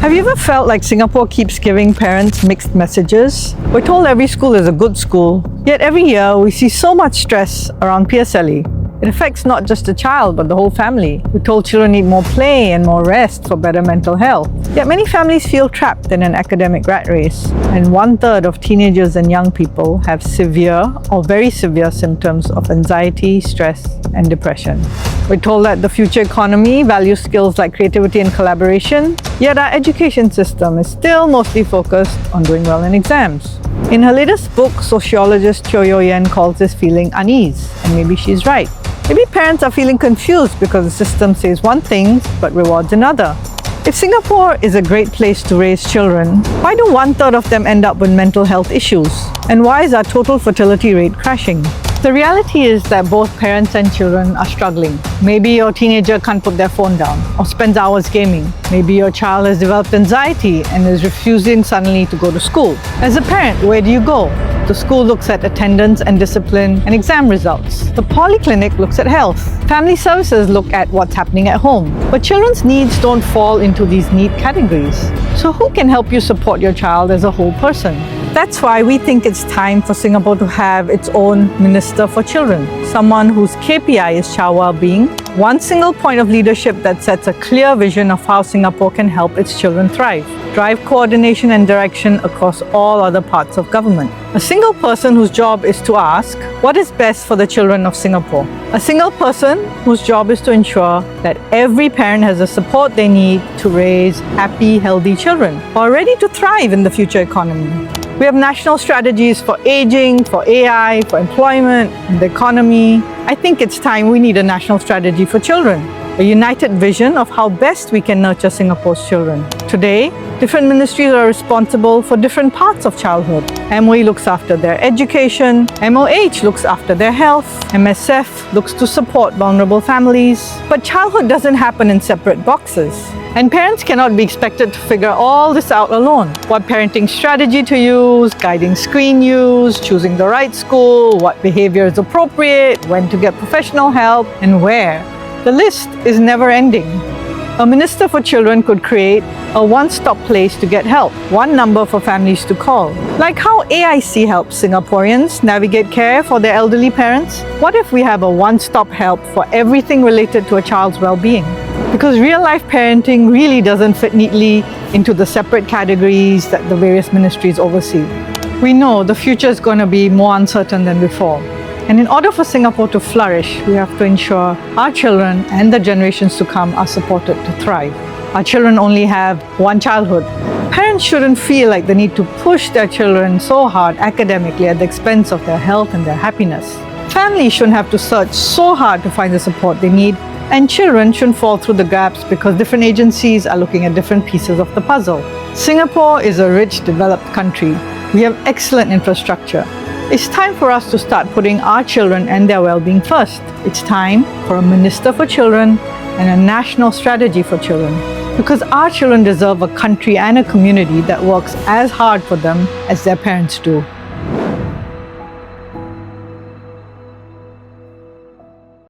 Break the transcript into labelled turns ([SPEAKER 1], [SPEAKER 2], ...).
[SPEAKER 1] Have you ever felt like Singapore keeps giving parents mixed messages? We're told every school is a good school, yet every year we see so much stress around PSLE. It affects not just the child, but the whole family. We're told children need more play and more rest for better mental health. Yet many families feel trapped in an academic rat race, and 1/3 of teenagers and young people have severe or very severe symptoms of anxiety, stress, and depression. We're told that the future economy values skills like creativity and collaboration, yet our education system is still mostly focused on doing well in exams. In her latest book, sociologist Teo Yo Yen calls this feeling unease, and maybe she's right. Maybe parents are feeling confused because the system says one thing but rewards another. If Singapore is a great place to raise children, why do 1/3 of them end up with mental health issues? And why is our total fertility rate crashing? The reality is that both parents and children are struggling. Maybe your teenager can't put their phone down or spends hours gaming. Maybe your child has developed anxiety and is refusing suddenly to go to school. As a parent, where do you go? The school looks at attendance and discipline and exam results. The polyclinic looks at health. Family services look at what's happening at home. But children's needs don't fall into these neat categories. So who can help you support your child as a whole person? That's why we think it's time for Singapore to have its own Minister for Children, someone whose KPI is child well-being, one single point of leadership that sets a clear vision of how Singapore can help its children thrive, drive coordination and direction across all other parts of government. A single person whose job is to ask, what is best for the children of Singapore? A single person whose job is to ensure that every parent has the support they need to raise happy, healthy children who are ready to thrive in the future economy. We have national strategies for aging, for AI, for employment, and the economy. I think it's time we need a national strategy for children, a united vision of how best we can nurture Singapore's children. Today, different ministries are responsible for different parts of childhood. MOE looks after their education, MOH looks after their health, MSF looks to support vulnerable families. But childhood doesn't happen in separate boxes. And parents cannot be expected to figure all this out alone. What parenting strategy to use, guiding screen use, choosing the right school, what behavior is appropriate, when to get professional help, and where. The list is never ending. A Minister for Children could create a one-stop place to get help, one number for families to call. Like how AIC helps Singaporeans navigate care for their elderly parents, what if we have a one-stop help for everything related to a child's well-being? Because real-life parenting really doesn't fit neatly into the separate categories that the various ministries oversee. We know the future is going to be more uncertain than before. And in order for Singapore to flourish, we have to ensure our children and the generations to come are supported to thrive. Our children only have one childhood. Parents shouldn't feel like they need to push their children so hard academically at the expense of their health and their happiness. Families shouldn't have to search so hard to find the support they need, and children shouldn't fall through the gaps because different agencies are looking at different pieces of the puzzle. Singapore is a rich, developed country. We have excellent infrastructure. It's time for us to start putting our children and their well-being first. It's time for a Minister for Children and a national strategy for children. Because our children deserve a country and a community that works as hard for them as their parents do.